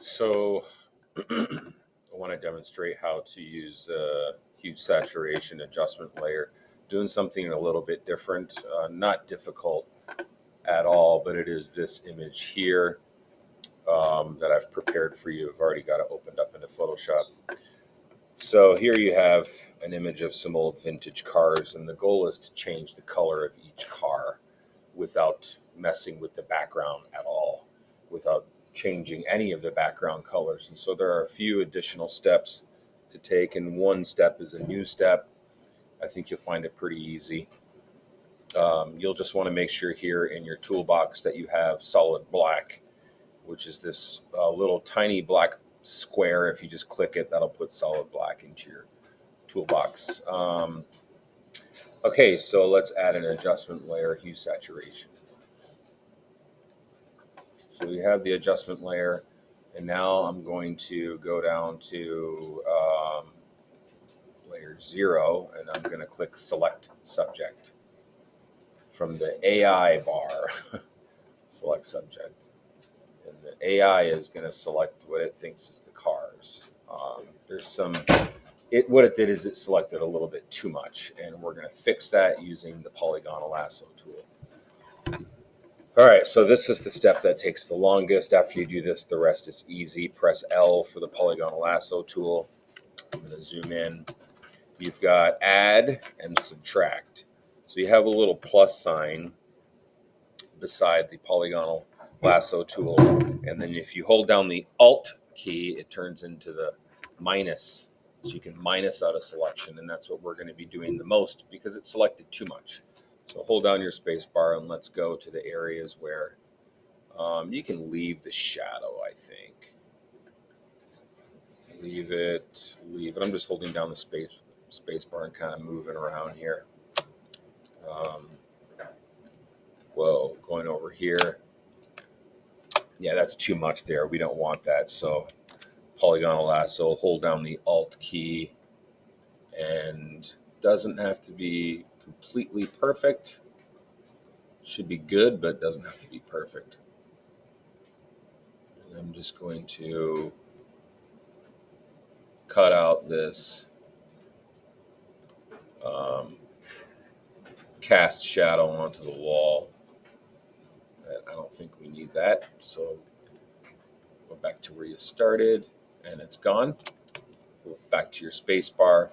So I want to demonstrate how to use hue saturation adjustment layer, doing something a little bit different, not difficult at all, but it is this image here that I've prepared for you. I've already got it opened up into Photoshop. So here you have an image of some old vintage cars, and the goal is to change the color of each car without messing with the background at all, without changing any of the background colors. And so there are a few additional steps to take, and one step is a new step. I think you'll find it pretty easy. You'll just want to make sure here in your toolbox that you have solid black, which is this little tiny black square. If you just click it, that'll put solid black into your toolbox. Okay, so let's add an adjustment layer, hue saturation. So we have the adjustment layer, and now I'm going to go down to layer 0, and I'm going to click select subject from the AI bar. Select subject. And the AI is going to select what it thinks is the cars. What it did is it selected a little bit too much, and we're going to fix that using the polygonal lasso tool. All right, so this is the step that takes the longest. After you do this, the rest is easy. Press L for the polygonal lasso tool. I'm going to zoom in. You've got add and subtract. So you have a little plus sign beside the polygonal lasso tool. And then if you hold down the Alt key, it turns into the minus. So you can minus out a selection, and that's what we're going to be doing the most because it selected too much. So hold down your space bar and let's go to the areas where you can leave the shadow, I think. Leave it. I'm just holding down the space bar and kind of moving around here. Whoa, going over here. Yeah, that's too much there. We don't want that. So polygonal lasso, hold down the Alt key, and doesn't have to be completely perfect. Should be good, but doesn't have to be perfect. And I'm just going to cut out this cast shadow onto the wall. I don't think we need that. So go back to where you started, and it's gone. Go back to your space bar.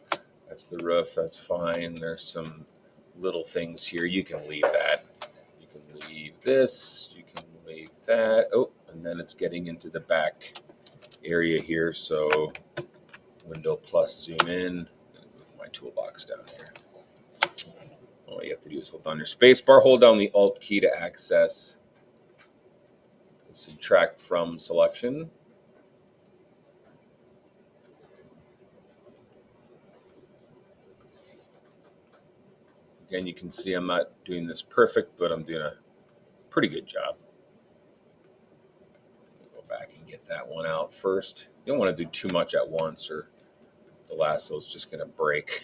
That's the roof. That's fine. There's some little things here. You can leave that. You can leave this. You can leave that. Oh, and then it's getting into the back area here. So window plus zoom in. Move my toolbox down here. All you have to do is hold down your space bar, hold down the Alt key to access subtract from selection. Again, you can see I'm not doing this perfect, but I'm doing a pretty good job. Go back and get that one out first. You don't want to do too much at once or the lasso is just going to break.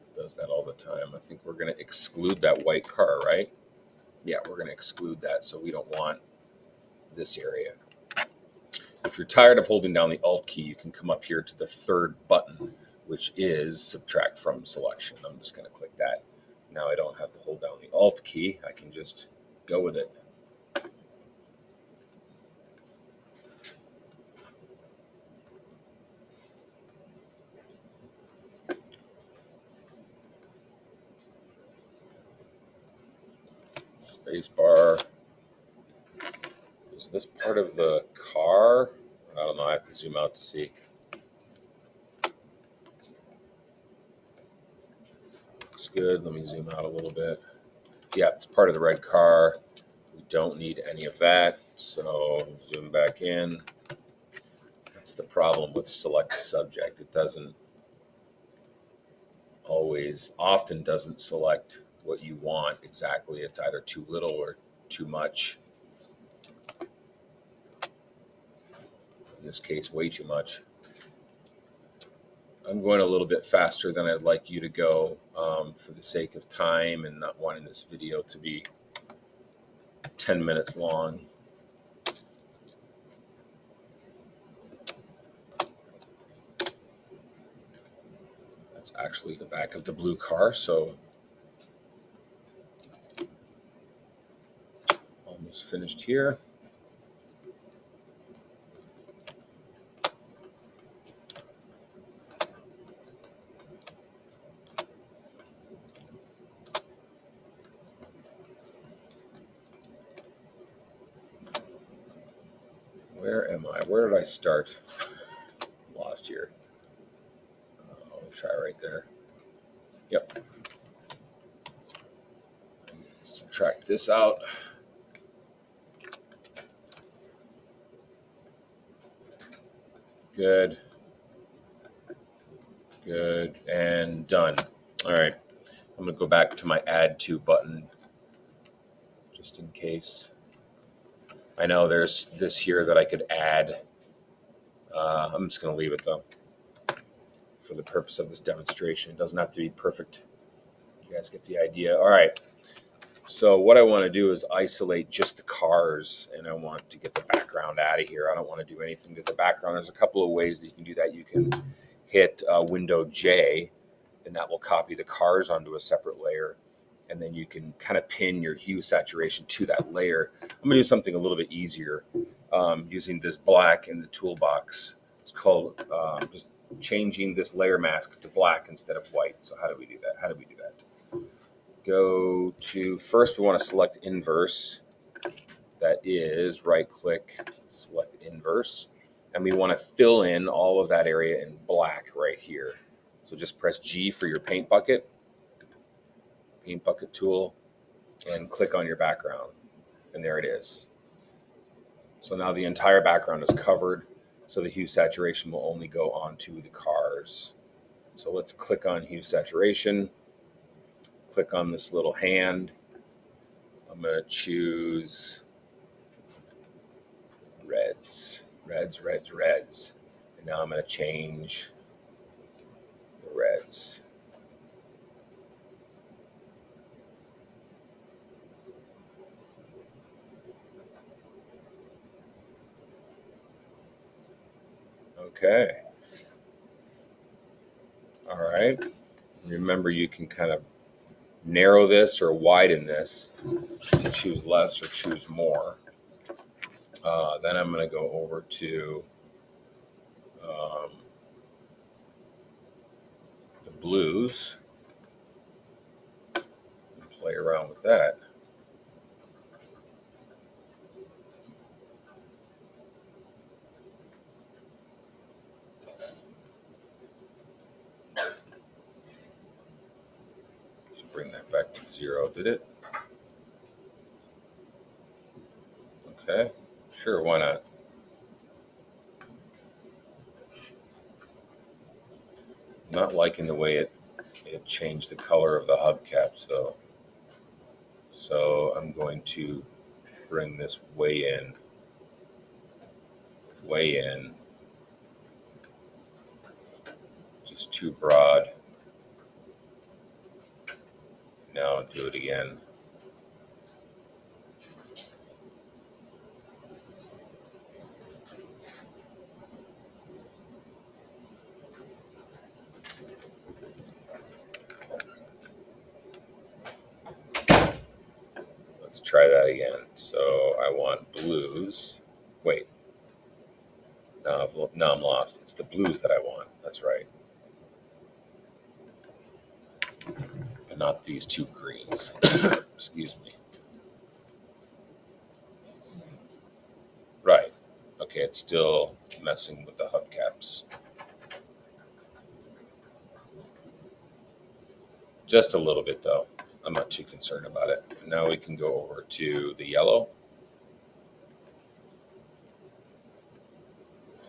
It does that all the time. I think we're going to exclude that white car, right? Yeah, we're going to exclude that, so we don't want this area. If you're tired of holding down the Alt key, you can come up here to the third button, which is subtract from selection. I'm just going to click that. Now I don't have to hold down the Alt key. I can just go with it. Space bar. Is this part of the car? I don't know. I have to zoom out to see. Looks good. Let me zoom out a little bit. Yeah, it's part of the red car. We don't need any of that. So zoom back in. That's the problem with select subject. It doesn't often doesn't select what you want exactly. It's either too little or too much. In this case, way too much. I'm going a little bit faster than I'd like you to go for the sake of time and not wanting this video to be 10 minutes long. That's actually the back of the blue car, so almost finished here. Where am I? Where did I start? Lost here. I'll try right there. Yep. Subtract this out. Good. Good. And done. All right. I'm going to go back to my add to button just in case. I know there's this here that I could add. I'm just going to leave it though for the purpose of this demonstration. It doesn't have to be perfect. You guys get the idea. All right. So what I want to do is isolate just the cars, and I want to get the background out of here. I don't want to do anything to the background. There's a couple of ways that you can do that. You can hit Window J, and that will copy the cars onto a separate layer. And then you can kind of pin your hue saturation to that layer. I'm going to do something a little bit easier using this black in the toolbox. It's called just changing this layer mask to black instead of white. So how do we do that? Go to, first we want to select inverse. That is right click, select inverse. And we want to fill in all of that area in black right here. So just press G for your paint bucket tool, and click on your background. And there it is. So now the entire background is covered. So the hue saturation will only go onto the cars. So let's click on hue saturation. Click on this little hand. I'm going to choose reds. And now I'm going to change the reds. Okay. All right. Remember, you can kind of narrow this or widen this to choose less or choose more. Then I'm going to go over to the blues and play around with that. Just bring that back to 0, did it? Okay, sure, why not? Not liking the way it changed the color of the hubcaps though. So I'm going to bring this way in. Just too broad. Now do it again. Let's try that again. So I want blues. Wait. Now I'm lost. It's the blues that I want. That's right. But not these two greens. Excuse me. Right. Okay, it's still messing with the hubcaps. Just a little bit though. I'm not too concerned about it. Now we can go over to the yellow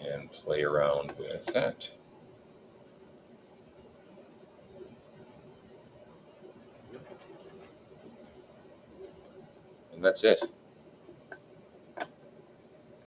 and play around with that. And that's it.